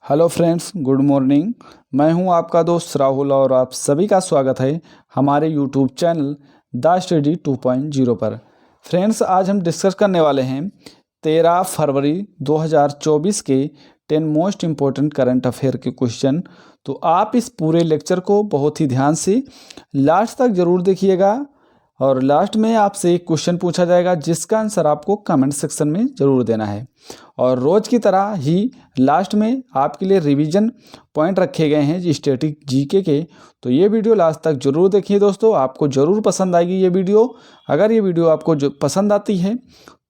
Hello friends, good morning. मैं हूं आपका दोस्त राहुल और आप सभी का स्वागत है हमारे यूट्यूब चैनल द स्टडी 2.0 पर। फ्रेंड्स, आज हम डिस्कस करने वाले हैं 13 फरवरी 2024 के 10 मोस्ट इम्पोर्टेंट करंट अफेयर के क्वेश्चन। तो आप इस पूरे लेक्चर को बहुत ही ध्यान से लास्ट तक ज़रूर देखिएगा और लास्ट में आपसे एक क्वेश्चन पूछा जाएगा जिसका आंसर आपको कमेंट सेक्शन में ज़रूर देना है। और रोज़ की तरह ही लास्ट में आपके लिए रिवीजन पॉइंट रखे गए हैं जी स्टैटिक जीके के। तो ये वीडियो लास्ट तक ज़रूर देखिए दोस्तों, आपको ज़रूर पसंद आएगी ये वीडियो। अगर ये वीडियो आपको जो पसंद आती है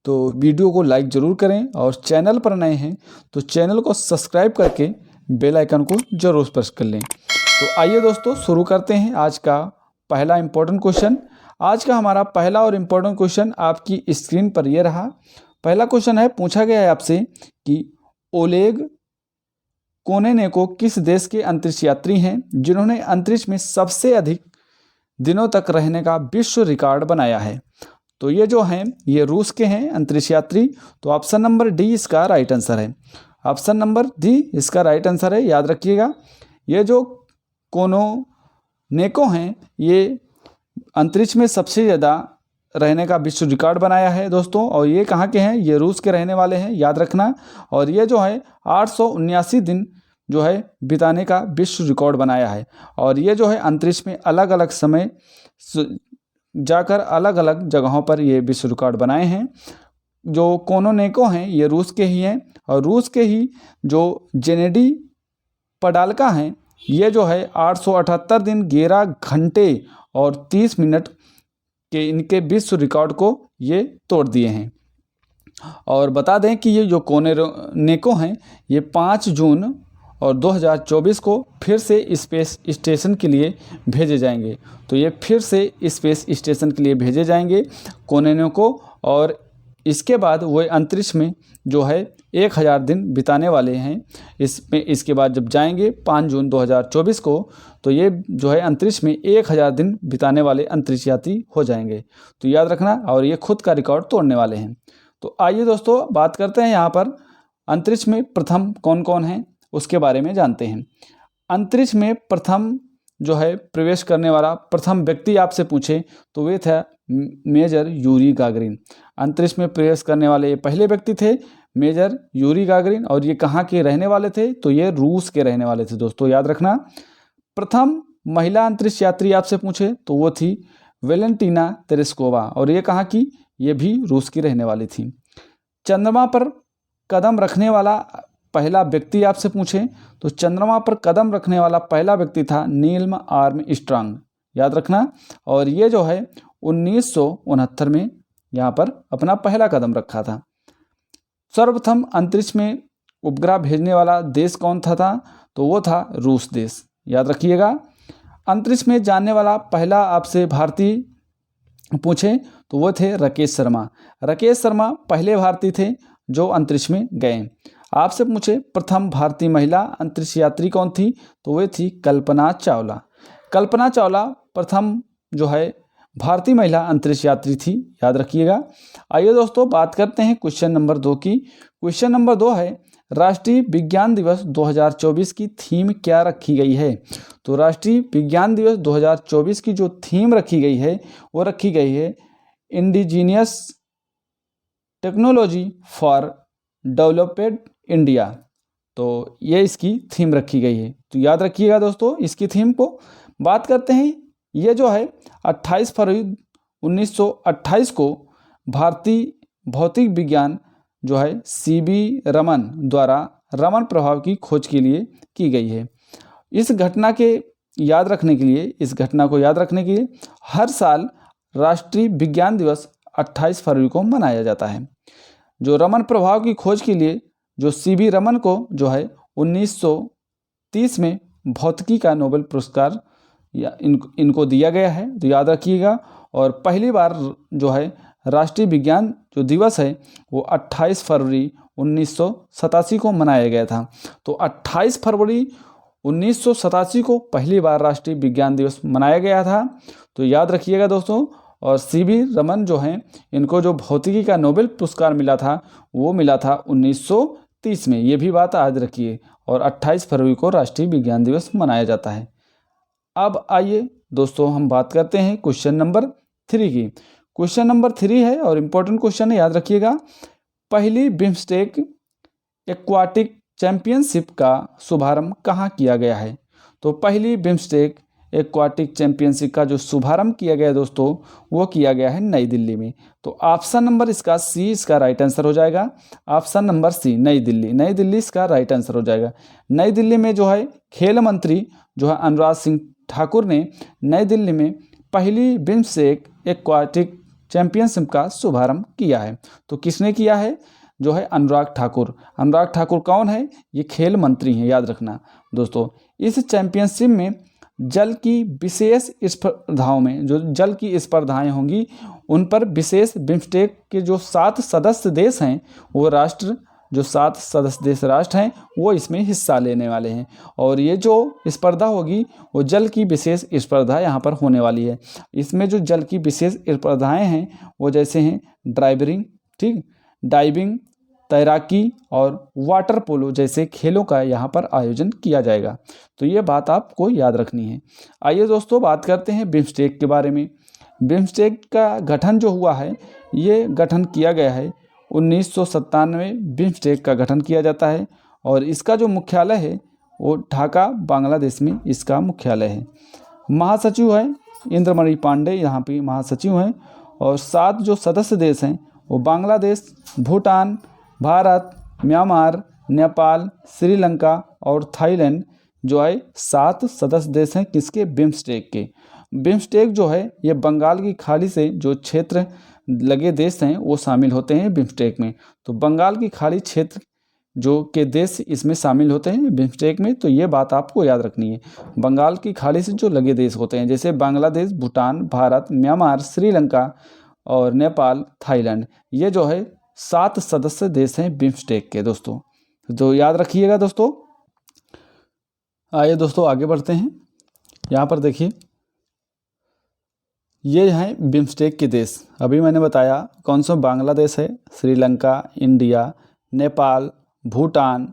तो वीडियो को लाइक ज़रूर करें और चैनल पर नए हैं तो चैनल को सब्सक्राइब करके बेल आइकन को ज़रूर प्रेस कर लें। तो आइए दोस्तों, शुरू करते हैं आज का पहला इम्पोर्टेंट क्वेश्चन। आज का हमारा पहला और इम्पोर्टेंट क्वेश्चन आपकी स्क्रीन पर ये रहा। पहला क्वेश्चन है, पूछा गया है आपसे कि ओलेग कोनेनेको किस देश के अंतरिक्ष यात्री हैं जिन्होंने अंतरिक्ष में सबसे अधिक दिनों तक रहने का विश्व रिकॉर्ड बनाया है। तो ये जो हैं ये रूस के हैं अंतरिक्ष यात्री। तो ऑप्शन नंबर डी इसका राइट आंसर है। ऑप्शन नंबर डी इसका राइट आंसर है, याद रखिएगा। ये जो कोनेनेको हैं ये अंतरिक्ष में सबसे ज़्यादा रहने का विश्व रिकॉर्ड बनाया है दोस्तों। और ये कहाँ के हैं? ये रूस के रहने वाले हैं, याद रखना। और ये जो है 879 दिन जो है बिताने का विश्व रिकॉर्ड बनाया है। और ये जो है अंतरिक्ष में अलग अलग समय जाकर अलग अलग जगहों पर ये विश्व रिकॉर्ड बनाए हैं। जो कोनेनेको हैं ये रूस के ही हैं और रूस के ही जो जेनेडी पडाल्का हैं ये जो है 878 दिन 11 घंटे और 30 मिनट के इनके विश्व रिकॉर्ड को ये तोड़ दिए हैं। और बता दें कि ये जो कोनेनेको हैं ये 5 जून और 2024 को फिर से स्पेस स्टेशन के लिए भेजे जाएंगे। तो ये फिर से स्पेस स्टेशन के लिए भेजे जाएंगे कोनेनेको। और इसके बाद वो अंतरिक्ष में जो है 1000 दिन बिताने वाले हैं इसमें। इसके बाद जब जाएंगे 5 जून 2024 को तो ये जो है अंतरिक्ष में 1000 दिन बिताने वाले अंतरिक्ष यात्री हो जाएंगे। तो याद रखना, और ये खुद का रिकॉर्ड तोड़ने वाले हैं। तो आइए दोस्तों बात करते हैं यहाँ पर अंतरिक्ष में प्रथम कौन कौन है उसके बारे में जानते हैं। अंतरिक्ष में प्रथम जो है प्रवेश करने वाला प्रथम व्यक्ति आपसे पूछे तो वे था मेजर यूरी गागरिन। अंतरिक्ष में प्रवेश करने वाले ये पहले व्यक्ति थे मेजर यूरी गागरिन। और ये कहाँ के रहने वाले थे? तो ये रूस के रहने वाले थे दोस्तों, याद रखना। प्रथम महिला अंतरिक्ष यात्री आपसे पूछे तो वो थी वेलेंटीना तेरेस्कोवा। और ये कहाँ की? ये भी रूस की रहने वाली थी। चंद्रमा पर कदम रखने वाला पहला व्यक्ति आपसे पूछे तो चंद्रमा पर कदम रखने वाला पहला व्यक्ति था नील आर्मस्ट्रांग, याद रखना। और ये जो है 1969 में यहाँ पर अपना पहला कदम रखा था। सर्वप्रथम अंतरिक्ष में उपग्रह भेजने वाला देश कौन था? तो वो था रूस देश, याद रखिएगा। अंतरिक्ष में जाने वाला पहला आपसे भारतीय पूछे तो वो थे राकेश शर्मा। राकेश शर्मा पहले भारतीय थे जो अंतरिक्ष में गए। आपसे पूछे प्रथम भारतीय महिला अंतरिक्ष यात्री कौन थी? तो वे थी कल्पना चावला। कल्पना चावला प्रथम जो है भारतीय महिला अंतरिक्ष यात्री थी, याद रखिएगा। आइए दोस्तों बात करते हैं क्वेश्चन नंबर 2 की। क्वेश्चन नंबर 2 है, राष्ट्रीय विज्ञान दिवस 2024 की थीम क्या रखी गई है? तो राष्ट्रीय विज्ञान दिवस 2024 की जो थीम रखी गई है वो रखी गई है indigenous technology for developed India. तो ये इसकी थीम रखी गई है। तो याद रखिएगा दोस्तों इसकी थीम को। बात करते हैं, ये जो है 28 फरवरी 1928 को भारतीय भौतिक विज्ञान जो है सीवी रमन द्वारा रमन प्रभाव की खोज के लिए की गई है। इस घटना को याद रखने के लिए हर साल राष्ट्रीय विज्ञान दिवस 28 फरवरी को मनाया जाता है। जो रमन प्रभाव की खोज के लिए जो सीवी रमन को जो है 1930 में भौतिकी का नोबेल पुरस्कार इनको दिया गया है, तो याद रखिएगा। और पहली बार जो है राष्ट्रीय विज्ञान जो दिवस है वो 28 फरवरी 1987 को मनाया गया था। तो 28 फरवरी 1987 को पहली बार राष्ट्रीय विज्ञान दिवस मनाया गया था, तो याद रखिएगा दोस्तों। और सीवी रमन जो हैं इनको जो भौतिकी का नोबेल पुरस्कार मिला था वो मिला था 30 में, ये भी बात याद रखिए। और 28 फरवरी को राष्ट्रीय विज्ञान दिवस मनाया जाता है। अब आइए दोस्तों हम बात करते हैं क्वेश्चन नंबर 3 की। क्वेश्चन नंबर 3 है और इम्पोर्टेंट क्वेश्चन है, याद रखिएगा। पहली बिम्स्टेक एक्वाटिक चैंपियनशिप का शुभारंभ कहाँ किया गया है? तो पहली बिम्स्टेक एक्वाटिक चैंपियनशिप का जो शुभारंभ किया गया है दोस्तों, वो किया गया है नई दिल्ली में। तो ऑप्शन नंबर इसका सी इसका राइट आंसर हो जाएगा। ऑप्शन नंबर सी, नई दिल्ली। नई दिल्ली इसका राइट आंसर हो जाएगा। नई दिल्ली में जो है खेल मंत्री जो है अनुराग सिंह ठाकुर ने नई दिल्ली में पहली बिम्स्टेक एक्वाटिक चैंपियनशिप का शुभारंभ किया है। तो किसने किया है? जो है अनुराग ठाकुर। अनुराग ठाकुर कौन है? ये खेल मंत्री हैं, याद रखना दोस्तों। इस चैंपियनशिप में जल की विशेष स्पर्धाओं में, जो जल की स्पर्धाएं होंगी उन पर विशेष बिम्स्टेक के जो 7 सदस्य देश हैं, वो राष्ट्र, जो 7 सदस्य देश राष्ट्र हैं, वो इसमें हिस्सा लेने वाले हैं। और ये जो स्पर्धा होगी वो जल की विशेष स्पर्धा यहाँ पर होने वाली है। इसमें जो जल की विशेष स्पर्धाएं हैं वो जैसे हैं ड्राइवरिंग, ठीक, डाइविंग, तैराकी और वाटर पोलो जैसे खेलों का यहाँ पर आयोजन किया जाएगा। तो ये बात आपको याद रखनी है। आइए दोस्तों बात करते हैं बिम्स्टेक के बारे में। बिम्स्टेक का गठन जो हुआ है, ये गठन किया गया है 1997। बिम्स्टेक का गठन किया जाता है और इसका जो मुख्यालय है वो ढाका बांग्लादेश में इसका मुख्यालय है। महासचिव है इंद्रमणि पांडे, यहाँ पे महासचिव हैं। और 7 जो सदस्य देश हैं वो बांग्लादेश, भूटान, भारत, म्यांमार, नेपाल, श्रीलंका और थाईलैंड जो है 7 सदस्य देश हैं किसके? बिम्स्टेक के। बिम्स्टेक जो है ये बंगाल की खाड़ी से जो क्षेत्र लगे देश हैं वो शामिल होते हैं बिम्स्टेक में। तो बंगाल की खाड़ी क्षेत्र जो के देश इसमें शामिल होते हैं बिम्स्टेक में। तो ये बात आपको याद रखनी है। बंगाल की खाड़ी से जो लगे देश होते हैं जैसे बांग्लादेश, भूटान, भारत, म्यांमार, श्रीलंका और नेपाल, थाईलैंड, ये जो है 7 सदस्य देश हैं बिम्स्टेक के दोस्तों। तो याद रखिएगा दोस्तों। आइए दोस्तों आगे बढ़ते हैं। यहाँ पर देखिए, ये हैं बिम्स्टेक के देश। अभी मैंने बताया कौन सा, बांग्लादेश है, श्रीलंका, इंडिया, नेपाल, भूटान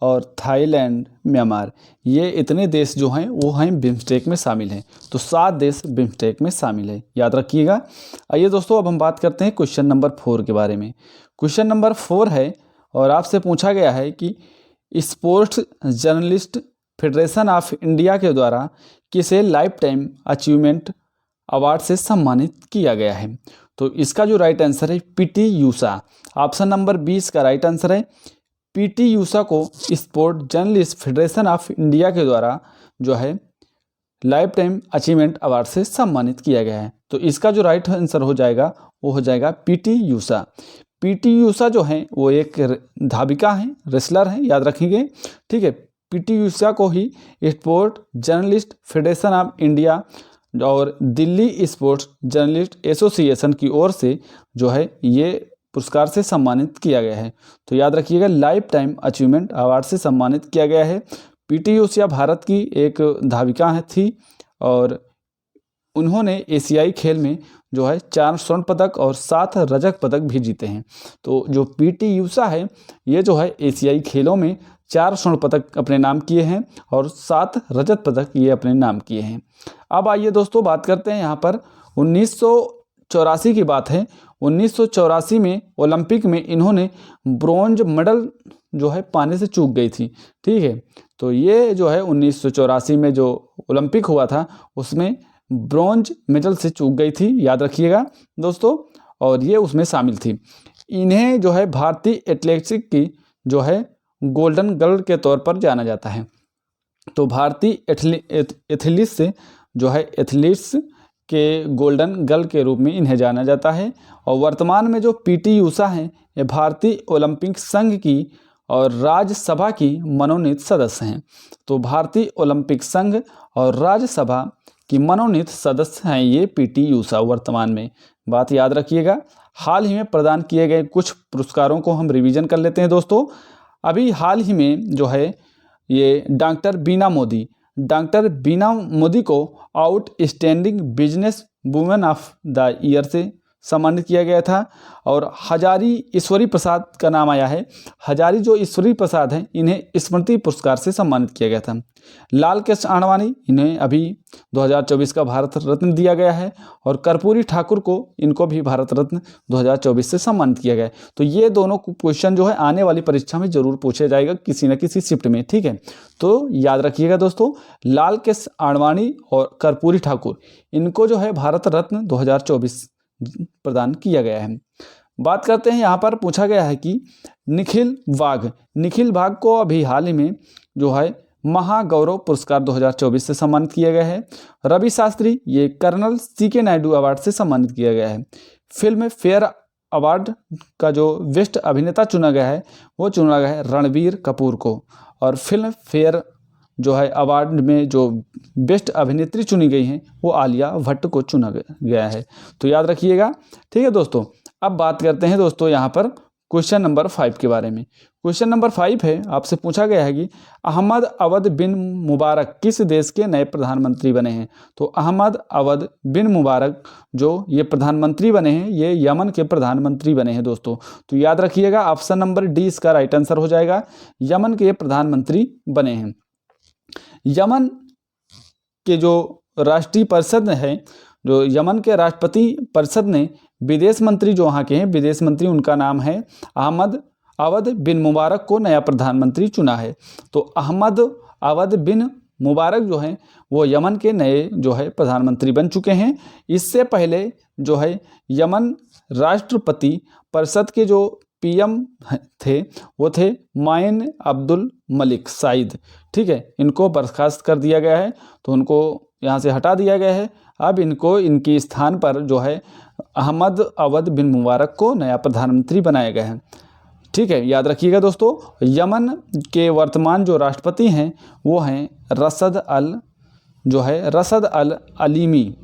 और थाईलैंड, म्यांमार, ये इतने देश जो हैं वो हैं बिम्स्टेक में शामिल हैं। तो 7 देश बिम्स्टेक में शामिल है, याद रखिएगा। आइए दोस्तों अब हम बात करते हैं क्वेश्चन नंबर 4 के बारे में। क्वेश्चन नंबर 4 है और आपसे पूछा गया है कि sports journalist federation of India के द्वारा किसे लाइफ टाइम अचीवमेंट अवार्ड से सम्मानित किया गया है? तो इसका जो राइट आंसर है पीटी ऊषा। ऑप्शन नंबर 20 का राइट आंसर है। पीटी ऊषा को sport journalist federation of India के द्वारा जो है लाइफ टाइम अचीवमेंट अवार्ड से सम्मानित किया गया है। तो इसका जो राइट आंसर हो जाएगा वो हो जाएगा पीटी ऊषा। पीटी ऊषा जो है वो एक धाविका हैं, रेसलर हैं, याद रखेंगे, ठीक है। पीटी ऊषा को ही sport journalist federation of India और दिल्ली स्पोर्ट्स जर्नलिस्ट एसोसिएशन की ओर से जो है ये पुरस्कार से सम्मानित किया गया है। तो याद रखिएगा लाइफ टाइम अचीवमेंट अवार्ड से सम्मानित किया गया है। पीटी ऊषा भारत की एक धाविका है थी और उन्होंने एशियाई खेल में जो है 4 स्वर्ण पदक और 7 रजत पदक भी जीते हैं। तो जो पीटी ऊषा है ये जो है एशियाई खेलों में 4 स्वर्ण पदक अपने नाम किए हैं और 7 रजत पदक ये अपने नाम किए हैं। अब आइए दोस्तों बात करते हैं यहाँ पर 1984 की बात है। 1984 में ओलंपिक में इन्होंने ब्रोंज मेडल जो है पाने से चूक गई थी, ठीक है। तो ये जो है 1984 में जो ओलंपिक हुआ था उसमें ब्रोंज मेडल से चूक गई थी, याद रखिएगा दोस्तों, और ये उसमें शामिल थी। इन्हें जो है भारतीय एथलेटिक्स की जो है गोल्डन गर्ल के तौर पर जाना जाता है। तो भारतीय एथलीट्स से जो है एथलीट्स के गोल्डन गर्ल के रूप में इन्हें जाना जाता है। और वर्तमान में जो पीटी ऊषा हैं ये भारतीय ओलंपिक संघ की और राज्यसभा की मनोनीत सदस्य हैं। तो भारतीय ओलंपिक संघ और राज्यसभा की मनोनीत सदस्य हैं ये पीटी ऊषा वर्तमान में, बात याद रखिएगा। हाल ही में प्रदान किए गए कुछ पुरस्कारों को हम रिवीजन कर लेते हैं दोस्तों। अभी हाल ही में जो है ये डॉक्टर बीना मोदी को outstanding business women of the year से सम्मानित किया गया था। और हजारी ईश्वरी प्रसाद का नाम आया है। हजारी जो ईश्वरी प्रसाद हैं इन्हें स्मृति पुरस्कार से सम्मानित किया गया था। लाल कृष्ण आडवाणी इन्हें अभी 2024 का भारत रत्न दिया गया है। और कर्पूरी ठाकुर को इनको भी भारत रत्न 2024 से सम्मानित किया गया है। तो ये दोनों क्वेश्चन जो है आने वाली परीक्षा में जरूर पूछा जाएगा किसी न किसी शिफ्ट में, ठीक है। तो याद रखिएगा दोस्तों, लाल कृष्ण आडवाणी और कर्पूरी ठाकुर इनको जो है भारत रत्न 2024 प्रदान किया गया है। बात करते हैं, यहाँ पर पूछा गया है कि निखिल वाघ को अभी हाल ही में जो है महागौरव पुरस्कार 2024 से सम्मानित किया गया है। रवि शास्त्री ये कर्नल CK नायडू अवार्ड से सम्मानित किया गया है। फिल्म फेयर अवार्ड का जो बेस्ट अभिनेता चुना गया है वो चुना गया है रणबीर कपूर को। और फिल्म फेयर जो है अवार्ड में जो बेस्ट अभिनेत्री चुनी गई हैं वो आलिया भट्ट को चुना गया है। तो याद रखिएगा, ठीक है दोस्तों। अब बात करते हैं दोस्तों यहाँ पर क्वेश्चन नंबर 5 के बारे में। क्वेश्चन नंबर 5 है, आपसे पूछा गया है कि अहमद अवध बिन मुबारक किस देश के नए प्रधानमंत्री बने हैं। तो अहमद अवध बिन मुबारक जो ये प्रधानमंत्री बने हैं ये यमन के प्रधानमंत्री बने हैं दोस्तों। तो याद रखिएगा, ऑप्शन नंबर डी इसका राइट आंसर हो जाएगा। यमन के प्रधानमंत्री बने हैं। यमन के जो राष्ट्रीय परिषद है, जो यमन के राष्ट्रपति परिषद ने विदेश मंत्री जो वहाँ के हैं विदेश मंत्री उनका नाम है अहमद अवध बिन मुबारक को नया प्रधानमंत्री चुना है। तो अहमद अवध बिन मुबारक जो हैं वो यमन के नए जो है प्रधानमंत्री बन चुके हैं। इससे पहले जो है यमन राष्ट्रपति परिषद के जो PM थे वो थे माइन अब्दुल मलिक साइद, ठीक है। इनको बर्खास्त कर दिया गया है, तो उनको यहाँ से हटा दिया गया है। अब इनको इनके स्थान पर जो है अहमद अवध बिन मुबारक को नया प्रधानमंत्री बनाया गया है, ठीक है। याद रखिएगा दोस्तों, यमन के वर्तमान जो राष्ट्रपति हैं वो हैं रसद अल अलीमी,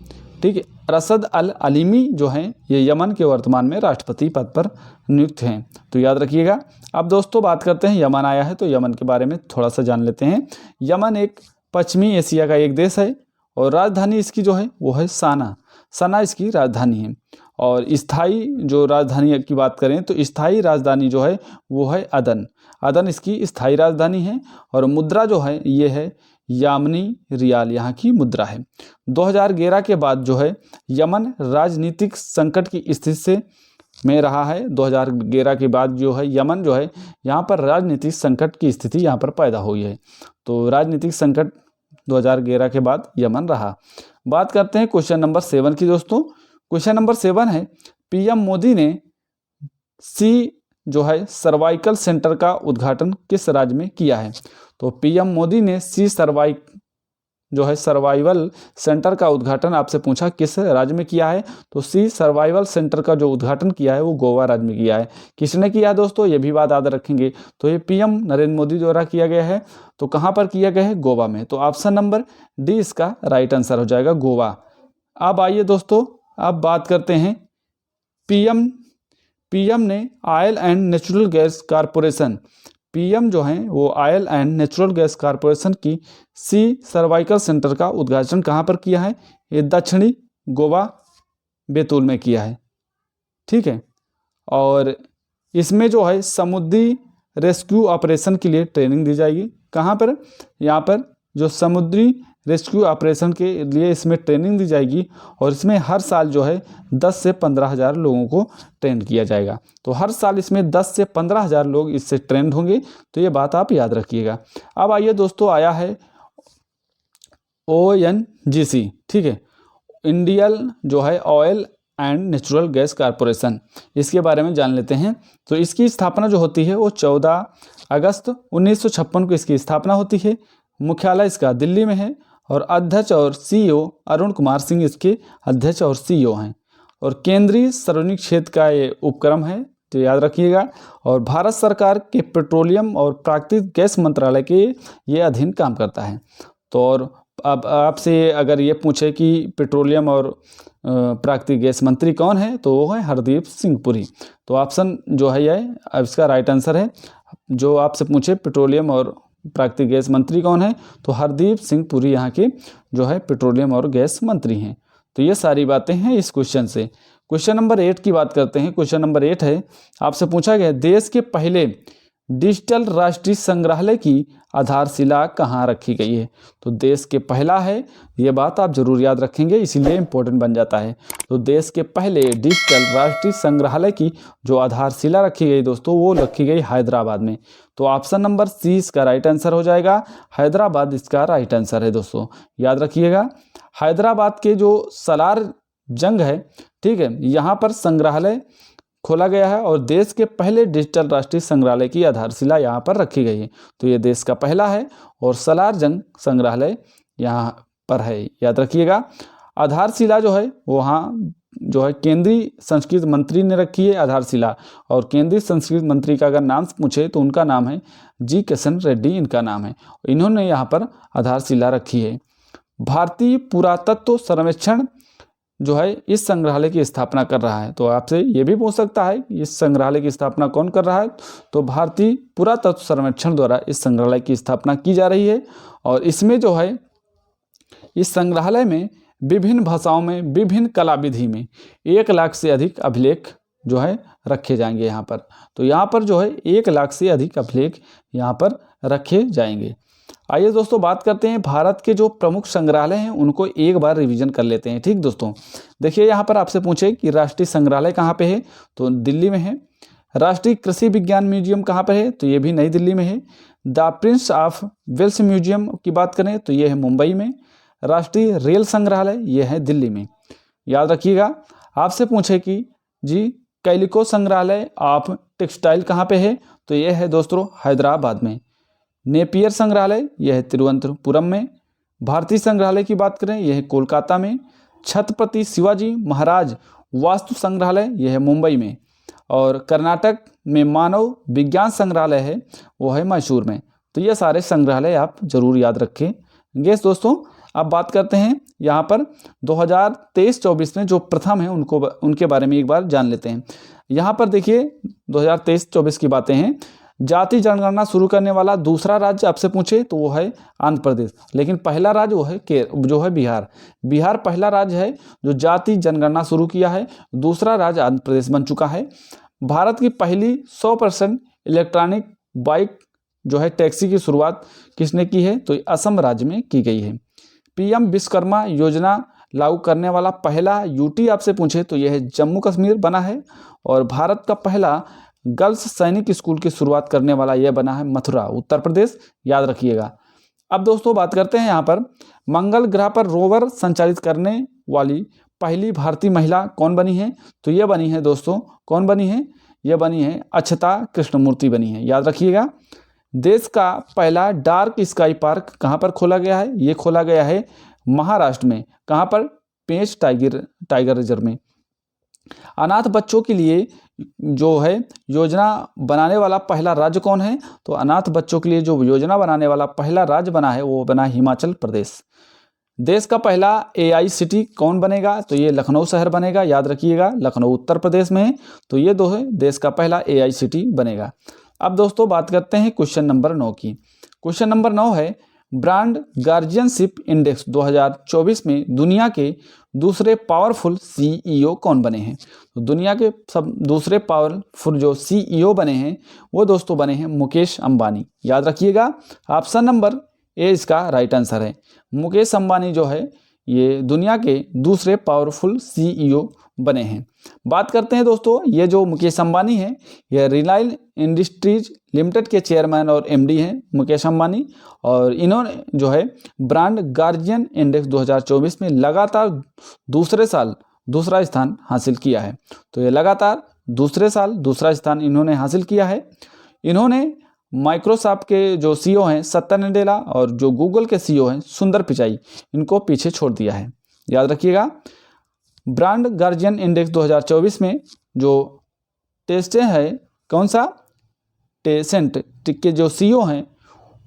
ठीक है। रसद अल अलीमी जो हैं ये यमन के वर्तमान में राष्ट्रपति पद पर नियुक्त हैं। तो याद रखिएगा। अब दोस्तों बात करते हैं, यमन आया है तो यमन के बारे में थोड़ा सा जान लेते हैं। यमन एक पश्चिमी एशिया का एक देश है और राजधानी इसकी जो है वो है सना इसकी राजधानी है। और स्थायी जो राजधानी की बात करें तो स्थायी राजधानी जो है वो है अदन इसकी स्थायी राजधानी है। और मुद्रा जो है ये है यामनी रियाल यहाँ की मुद्रा है। 2011 के बाद जो है यमन राजनीतिक संकट की स्थिति से में रहा है। 2011 के बाद जो है यमन जो है यहाँ पर राजनीतिक संकट की स्थिति यहाँ पर पैदा हुई है। तो राजनीतिक संकट 2011 के बाद यमन रहा। बात करते हैं क्वेश्चन नंबर 7 की दोस्तों। क्वेश्चन नंबर 7 है, PM मोदी ने जो है सर्वाइकल सेंटर का उद्घाटन किस राज्य में किया है। तो PM मोदी ने सर्वाइवल सेंटर का उद्घाटन आपसे पूछा किस राज्य में किया है। तो सर्वाइवल सेंटर का जो उद्घाटन किया है वो गोवा राज्य में किया है। किसने किया है दोस्तों, ये भी बात याद रखेंगे। तो ये PM नरेंद्र मोदी द्वारा किया गया है। तो कहाँ पर किया गया है, गोवा में। तो ऑप्शन नंबर डी इसका राइट आंसर हो जाएगा, गोवा। अब आइए दोस्तों, अब बात करते हैं PM ने oil and natural gas corporation, PM जो हैं वो oil and natural gas corporation की सर्वाइकल सेंटर का उद्घाटन कहाँ पर किया है, ये दक्षिणी गोवा बैतूल में किया है, ठीक है। और इसमें जो है समुद्री रेस्क्यू ऑपरेशन के लिए ट्रेनिंग दी जाएगी। कहाँ पर, यहाँ पर जो समुद्री रेस्क्यू ऑपरेशन के लिए इसमें ट्रेनिंग दी जाएगी। और इसमें हर साल जो है 10 से 15 हज़ार लोगों को ट्रेन किया जाएगा। तो हर साल इसमें 10 से 15 हज़ार लोग इससे ट्रेंड होंगे। तो ये बात आप याद रखिएगा। अब आइए दोस्तों, आया है ONGC, ठीक है, इंडियन जो है oil and natural gas corporation, इसके बारे में जान लेते हैं। तो इसकी स्थापना जो होती है वो 14 अगस्त 1956 को इसकी स्थापना होती है। मुख्यालय इसका दिल्ली में है। और अध्यक्ष और CEO अरुण कुमार सिंह इसके अध्यक्ष और CEO हैं। और केंद्रीय सार्वजनिक क्षेत्र का ये उपक्रम है, तो याद रखिएगा। और भारत सरकार के पेट्रोलियम और प्राकृतिक गैस मंत्रालय के ये अधीन काम करता है। तो और अब आपसे अगर ये पूछे कि पेट्रोलियम और प्राकृतिक गैस मंत्री कौन है, तो वो है हरदीप सिंह पुरी। तो ऑप्शन जो है ये इसका राइट आंसर है। जो आपसे पूछे पेट्रोलियम और प्राकृतिक गैस मंत्री कौन है, तो हरदीप सिंह पुरी यहाँ के जो है पेट्रोलियम और गैस मंत्री हैं। तो ये सारी बातें हैं इस क्वेश्चन से। क्वेश्चन नंबर 8 की बात करते हैं। क्वेश्चन नंबर 8 है, आपसे पूछा गया देश के पहले डिजिटल राष्ट्रीय संग्रहालय की आधारशिला कहाँ रखी गई है। तो देश के पहला है, ये बात आप जरूर याद रखेंगे, इसीलिए इम्पोर्टेंट बन जाता है। तो देश के पहले डिजिटल राष्ट्रीय संग्रहालय की जो आधारशिला रखी गई दोस्तों, वो रखी गई हैदराबाद में। तो ऑप्शन नंबर सी इसका राइट आंसर हो जाएगा, हैदराबाद इसका राइट आंसर है दोस्तों, याद रखिएगा। हैदराबाद के जो सलार जंग है, ठीक है, यहाँ पर संग्रहालय खोला गया है और देश के पहले डिजिटल राष्ट्रीय संग्रहालय की आधारशिला यहाँ पर रखी गई है। तो ये देश का पहला है और सलार जंग संग्रहालय यहाँ पर है, याद रखिएगा। आधारशिला जो है वहाँ जो है केंद्रीय संस्कृति मंत्री ने रखी है आधारशिला, और केंद्रीय संस्कृति मंत्री का अगर नाम पूछे तो उनका नाम है जी किशन रेड्डी, इनका नाम है। इन्होंने यहाँ पर आधारशिला रखी है। भारतीय पुरातत्व सर्वेक्षण जो है इस संग्रहालय की स्थापना कर रहा है। तो आपसे ये भी पूछ सकता है कि इस संग्रहालय की स्थापना कौन कर रहा है। तो भारतीय पुरातत्व सर्वेक्षण द्वारा इस संग्रहालय की स्थापना की जा रही है। और इसमें जो है इस संग्रहालय में विभिन्न भाषाओं में विभिन्न कला विधि में 1 लाख से अधिक अभिलेख जो है रखे जाएंगे यहाँ पर। तो यहाँ पर जो है 1 लाख से अधिक अभिलेख यहाँ पर रखे जाएंगे। आइए दोस्तों बात करते हैं भारत के जो प्रमुख संग्रहालय हैं उनको एक बार रिवीजन कर लेते हैं। ठीक दोस्तों, देखिए यहाँ पर आपसे पूछे कि राष्ट्रीय संग्रहालय कहाँ पे है, तो दिल्ली में है। राष्ट्रीय कृषि विज्ञान म्यूजियम कहाँ पर है, तो ये भी नई दिल्ली में है। The prince of Wales museum की बात करें तो ये है मुंबई में। राष्ट्रीय रेल संग्रहालय ये है दिल्ली में, याद रखिएगा। आपसे पूछे कि जी कैलिको संग्रहालय ऑफ टेक्सटाइल कहाँ पे है, तो ये है दोस्तों हैदराबाद में। नेपियर संग्रहालय यह है तिरुवनंतपुरम में। भारतीय संग्रहालय की बात करें यह है कोलकाता में। छत्रपति शिवाजी महाराज वास्तु संग्रहालय यह है मुंबई में। और कर्नाटक में मानव विज्ञान संग्रहालय है वो है मैसूर में। तो ये सारे संग्रहालय आप जरूर याद रखेंगे दोस्तों। अब बात करते हैं यहाँ पर 2023-24 में जो प्रथम है उनके बारे में एक बार जान लेते हैं। यहाँ पर देखिए 2023-24 की बातें हैं। जाति जनगणना शुरू करने वाला दूसरा राज्य आपसे पूछे तो वो है आंध्र प्रदेश, लेकिन पहला राज्य वो है जो है बिहार। बिहार पहला राज्य है जो जाति जनगणना शुरू किया है। दूसरा राज्य आंध्र प्रदेश बन चुका है। भारत की पहली 100% इलेक्ट्रॉनिक बाइक जो है टैक्सी की शुरुआत किसने की है, तो असम राज्य में की गई है। पीएम विश्वकर्मा योजना लागू करने वाला पहला यूटी आपसे पूछे तो यह है जम्मू कश्मीर बना है। और भारत का पहला गर्ल्स सैनिक स्कूल की शुरुआत करने वाला यह बना है मथुरा, उत्तर प्रदेश, याद रखिएगा। अब दोस्तों बात करते हैं यहाँ पर मंगल ग्रह पर रोवर संचालित करने वाली पहली भारतीय महिला कौन बनी है, तो ये बनी है दोस्तों, कौन बनी है, ये बनी है अक्षता कृष्णमूर्ति बनी है, याद रखिएगा। देश का पहला डार्क स्काई पार्क कहाँ पर खोला गया है, ये खोला गया है महाराष्ट्र में। कहाँ पर, पेंच टाइगर रिजर्व में। अनाथ बच्चों के लिए जो है योजना बनाने वाला पहला राज्य कौन है, तो अनाथ बच्चों के लिए जो योजना बनाने वाला पहला राज्य बना है वो बना हिमाचल प्रदेश। देश का पहला AI सिटी कौन बनेगा, तो ये लखनऊ शहर बनेगा, याद रखिएगा। लखनऊ उत्तर प्रदेश में है। तो ये दो है देश का पहला AI सिटी बनेगा। अब दोस्तों बात करते हैं क्वेश्चन नंबर 9 की। क्वेश्चन नंबर 9 है ब्रांड गार्जियनशिप इंडेक्स 2024 में दुनिया के दूसरे पावरफुल CEO कौन बने हैं। तो दुनिया के सब दूसरे पावरफुल जो CEO बने हैं वो दोस्तों बने हैं मुकेश अंबानी, याद रखिएगा। ऑप्शन नंबर ए इसका राइट आंसर है। मुकेश अंबानी जो है ये दुनिया के दूसरे पावरफुल CEO बने हैं। बात करते हैं दोस्तों, ये जो मुकेश अंबानी है ये रिलायंस इंडस्ट्रीज लिमिटेड के चेयरमैन और MD हैं मुकेश अंबानी। और इन्होंने जो है ब्रांड गार्जियन इंडेक्स 2024 में लगातार दूसरे साल दूसरा स्थान हासिल किया है। तो ये लगातार दूसरे साल दूसरा स्थान इन्होंने हासिल किया है। इन्होंने माइक्रोसॉफ्ट के जो CEO हैं सत्या नडेला और जो गूगल के CEO हैं सुंदर पिचाई, इनको पीछे छोड़ दिया है, याद रखिएगा। ब्रांड गार्जियन इंडेक्स 2024 में जो टेस्ट है कौन सा, टेसेंट के जो CEO हैं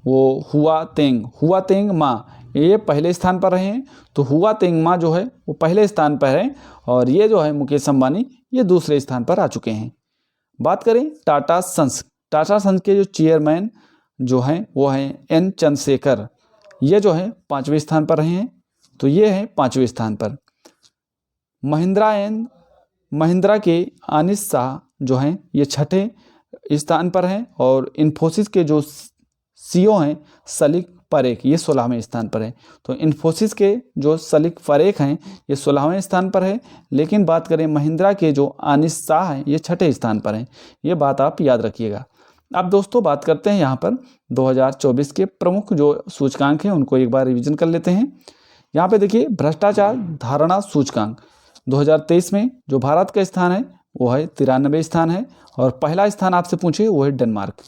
वो हुआ तेंग मा, ये पहले स्थान पर रहे हैं। तो हुआ तेंग मा जो है वो पहले स्थान पर है और ये जो है मुकेश अंबानी ये दूसरे स्थान पर आ चुके हैं। बात करें टाटा सन्स के जो चेयरमैन जो हैं वो हैं N चंद्रशेखर, ये जो है 5वें स्थान पर रहे हैं। तो ये है 5वें स्थान पर। महिंद्रा एंड महिंद्रा के अनिश शाह जो हैं ये 6ठे स्थान पर हैं और इन्फोसिस के जो सीईओ हैं सलीक परेख ये 16वें स्थान पर है। तो इन्फोसिस के जो सलीक परेख हैं ये 16वें स्थान पर है, लेकिन बात करें महिंद्रा के जो अनिश शाह हैं ये 6ठे स्थान पर हैं। ये बात आप याद रखिएगा। अब दोस्तों बात करते हैं यहाँ पर 2024 के प्रमुख जो सूचकांक हैं उनको एक बार रिवीजन कर लेते हैं। यहाँ पे देखिए भ्रष्टाचार धारणा सूचकांक 2023 में जो भारत का स्थान है वो है 93 स्थान है और पहला स्थान आपसे पूछे वो है डेनमार्क।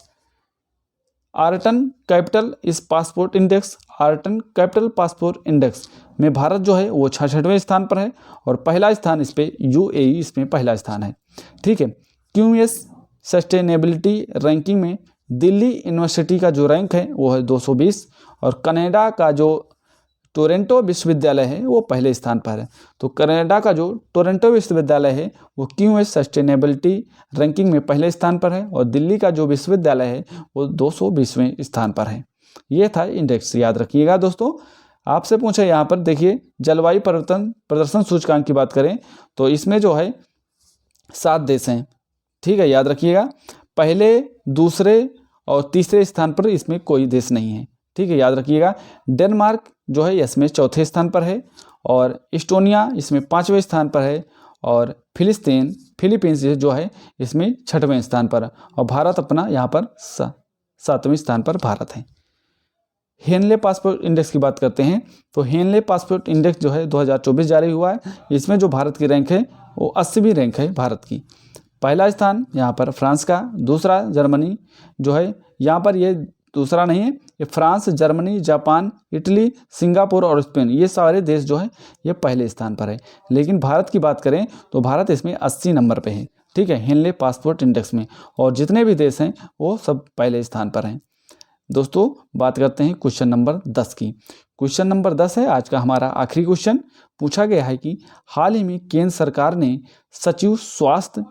आर्टन कैपिटल इस passport index Arton capital passport index में भारत जो है वो 66वें स्थान पर है और पहला स्थान इस पे यूएई इसमें पहला स्थान है। ठीक है। क्यूएस सस्टेनेबिलिटी रैंकिंग में दिल्ली यूनिवर्सिटी का जो रैंक है वो है 220 और कनाडा का जो टोरंटो विश्वविद्यालय है वो पहले स्थान पर है। तो कनाडा का जो टोरंटो विश्वविद्यालय है वो क्यूएस सस्टेनेबिलिटी रैंकिंग में पहले स्थान पर है और दिल्ली का जो विश्वविद्यालय है वो 220वें स्थान पर है। ये था इंडेक्स, याद रखिएगा दोस्तों। आपसे पूछे यहाँ पर देखिए जलवायु परिवर्तन प्रदर्शन सूचकांक की बात करें तो इसमें जो है 7 देश हैं। ठीक है, याद रखिएगा। पहले, दूसरे और तीसरे स्थान पर इसमें कोई देश नहीं है। ठीक है, याद रखिएगा। डेनमार्क जो है इसमें चौथे स्थान पर है और इस्टोनिया इसमें 5वें स्थान पर है और फिलीपींस जो है इसमें 6वें स्थान पर है और भारत अपना यहाँ पर 7वें स्थान पर भारत है। हेनले पासपोर्ट इंडेक्स की बात करते हैं तो हेनले पासपोर्ट इंडेक्स जो है 2024 जारी हुआ है। इसमें जो भारत की रैंक है वो 80वीं रैंक है भारत की। पहला स्थान यहाँ पर फ्रांस का, दूसरा जर्मनी जो है यहाँ पर ये दूसरा नहीं है, ये France, Germany, Japan, Italy, Singapore और स्पेन ये सारे देश जो है ये पहले स्थान पर है। लेकिन भारत की बात करें तो भारत इसमें 80 नंबर पे है। ठीक है, हेनले पासपोर्ट इंडेक्स में, और जितने भी देश हैं वो सब पहले स्थान पर हैं। दोस्तों बात करते हैं क्वेश्चन नंबर 10 की। क्वेश्चन नंबर 10 है आज का हमारा आखिरी क्वेश्चन। पूछा गया है कि हाल ही में केंद्र सरकार ने सचिव स्वास्थ्य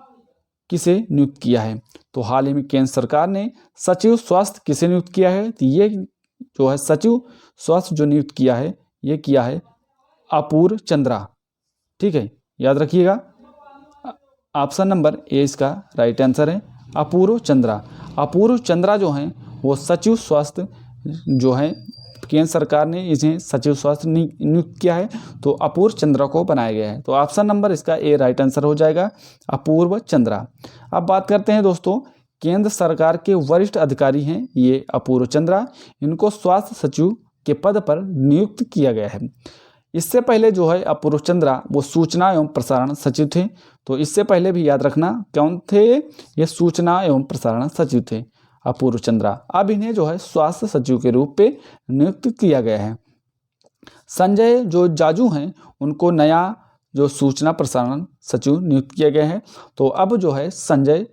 किसे नियुक्त किया है। तो हाल ही में केंद्र सरकार ने सचिव स्वास्थ्य किसे नियुक्त किया है। तो ये जो है सचिव स्वास्थ्य जो नियुक्त किया है ये किया है अपूर्व चंद्रा। ठीक है, याद रखिएगा। ऑप्शन नंबर ए इसका राइट आंसर है, अपूर्व चंद्रा। अपूर्व चंद्रा जो हैं वो सचिव स्वास्थ्य जो है केंद्र सरकार ने इन्हें सचिव स्वास्थ्य नियुक्त किया है, तो अपूर्व चंद्रा को बनाया गया है। तो ऑप्शन नंबर इसका ए राइट आंसर हो जाएगा, अपूर्व चंद्रा। अब बात करते हैं दोस्तों, केंद्र सरकार के वरिष्ठ अधिकारी हैं ये अपूर्व चंद्रा, इनको स्वास्थ्य सचिव के पद पर नियुक्त किया गया है। इससे पहले जो है अपूर्व चंद्रा वो सूचना एवं प्रसारण सचिव थे। तो इससे पहले भी याद रखना कौन थे, ये सूचना एवं प्रसारण सचिव थे अपूर्व चंद्रा। अब इन्हें जो है स्वास्थ्य सचिव के रूप पे नियुक्त किया गया है। संजय जो जाजू हैं उनको नया जो सूचना प्रसारण सचिव नियुक्त किया गया है। तो अब जो है संजय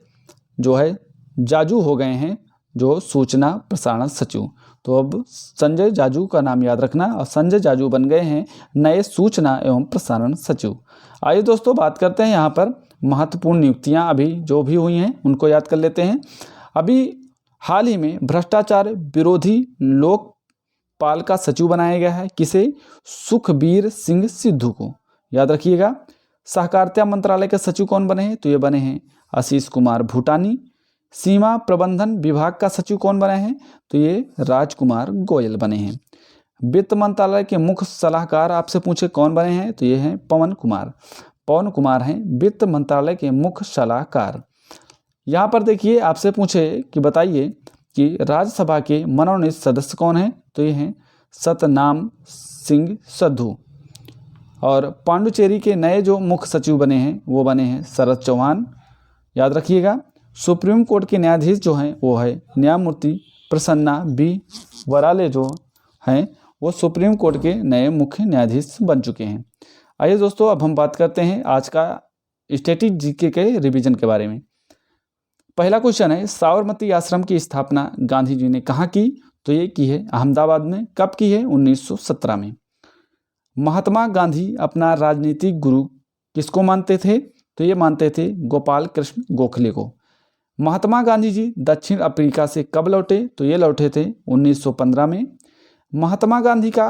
जो है जाजू हो गए हैं जो सूचना प्रसारण सचिव। तो अब संजय जाजू का नाम याद रखना और संजय जाजू बन गए हैं नए सूचना एवं प्रसारण सचिव। आइए दोस्तों बात करते हैं यहाँ पर महत्वपूर्ण नियुक्तियाँ अभी जो भी हुई हैं उनको याद कर लेते हैं। अभी हाल ही में भ्रष्टाचार विरोधी लोकपाल का सचिव बनाया गया है। किसे? सुखबीर सिंह सिद्धू को। याद रखिएगा। सहकारिता मंत्रालय के सचिव कौन बने हैं? तो ये बने हैं आशीष कुमार भूटानी। सीमा प्रबंधन विभाग का सचिव कौन बने हैं? तो ये राजकुमार गोयल बने हैं। वित्त मंत्रालय के मुख्य सलाहकार आपसे पूछे कौन बने हैं? तो ये हैं पवन कुमार। पवन कुमार हैं वित्त मंत्रालय के मुख्य सलाहकार। यहाँ पर देखिए आपसे पूछे कि बताइए कि राज्यसभा के मनोनीत सदस्य कौन हैं? तो ये हैं सतनाम सिंह सद्धू। और पांडुचेरी के नए जो मुख्य सचिव बने हैं वो बने हैं शरद चौहान। याद रखिएगा। सुप्रीम कोर्ट के न्यायाधीश जो हैं वो है न्यायमूर्ति प्रसन्ना बी वराले जो हैं वो सुप्रीम कोर्ट के नए मुख्य न्यायाधीश बन चुके हैं। आइए दोस्तों अब हम बात करते हैं आज का स्टैटिक जीके के रिवीजन के बारे में। पहला क्वेश्चन है साबरमती आश्रम की स्थापना गांधी जी ने कहाँ की? तो ये की है अहमदाबाद में। कब की है? 1917 में। महात्मा गांधी अपना राजनीतिक गुरु किसको मानते थे? तो ये मानते थे गोपाल कृष्ण गोखले को। महात्मा गांधी जी दक्षिण अफ्रीका से कब लौटे? तो ये लौटे थे 1915 में। महात्मा गांधी का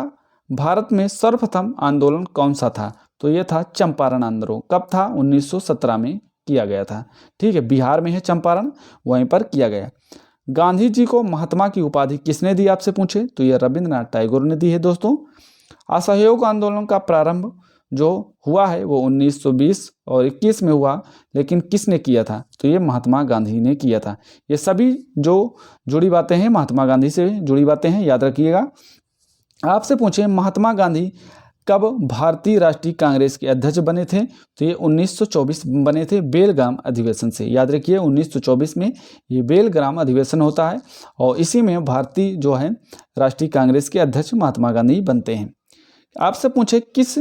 भारत में सर्वप्रथम आंदोलन कौन सा था? तो ये था चंपारण आंदोलन। कब था? 1917 में किया गया था। ठीक है, बिहार में है चंपारण, वहीं पर किया गया। गांधी जी को महात्मा की उपाधि किसने दी, आपसे पूछे तो ये रविंद्रनाथ टैगोर ने दी है दोस्तों। असहयोग आंदोलन का प्रारंभ जो हुआ है वो 1920 और 21 में हुआ, लेकिन किसने किया था? तो ये महात्मा गांधी ने किया था। ये सभी जो जुड़ी बातें हैं महात्मा गांधी से जुड़ी बातें हैं, याद रखिएगा। आपसे पूछे महात्मा गांधी कब भारतीय राष्ट्रीय कांग्रेस के अध्यक्ष बने थे? तो ये 1924 बने थे, बेलगाम अधिवेशन से। याद रखिए 1924 में ये बेलगाम अधिवेशन होता है और इसी में भारतीय जो है राष्ट्रीय कांग्रेस के अध्यक्ष महात्मा गांधी बनते हैं। आपसे पूछे किस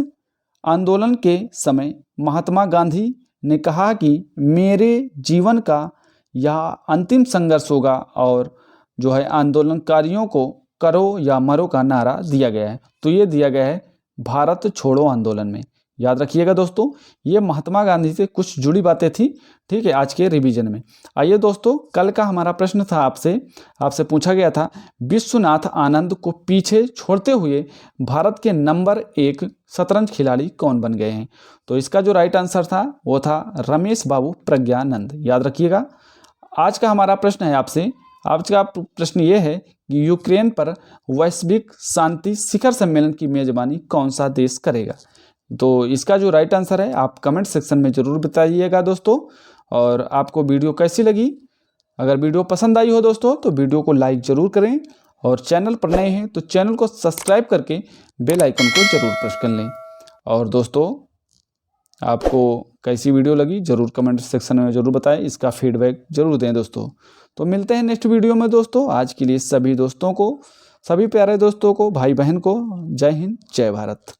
आंदोलन के समय महात्मा गांधी ने कहा कि मेरे जीवन का यह अंतिम संघर्ष होगा और जो है आंदोलनकारियों को करो या मरो का नारा दिया गया है? तो ये दिया गया है भारत छोड़ो आंदोलन में। याद रखिएगा दोस्तों, ये महात्मा गांधी से कुछ जुड़ी बातें थी। ठीक है, आज के रिवीजन में। आइए दोस्तों, कल का हमारा प्रश्न था आपसे पूछा गया था विश्वनाथ आनंद को पीछे छोड़ते हुए भारत के नंबर 1 शतरंज खिलाड़ी कौन बन गए हैं? तो इसका जो राइट आंसर था वो था रमेश बाबू प्रज्ञानंद। याद रखिएगा। आज का हमारा प्रश्न है आपसे, आज का प्रश्न ये है कि यूक्रेन पर वैश्विक शांति शिखर सम्मेलन की मेजबानी कौन सा देश करेगा? तो इसका जो राइट आंसर है आप कमेंट सेक्शन में ज़रूर बताइएगा दोस्तों। और आपको वीडियो कैसी लगी? अगर वीडियो पसंद आई हो दोस्तों तो वीडियो को लाइक ज़रूर करें और चैनल पर नए हैं तो चैनल को सब्सक्राइब करके बेल आइकन को ज़रूर प्रेस कर लें। और दोस्तों, आपको कैसी वीडियो लगी ज़रूर कमेंट सेक्शन में ज़रूर बताएं, इसका फीडबैक ज़रूर दें दोस्तों। तो मिलते हैं नेक्स्ट वीडियो में दोस्तों। आज के लिए सभी दोस्तों को, सभी प्यारे दोस्तों को, भाई बहन को जय हिंद, जय भारत।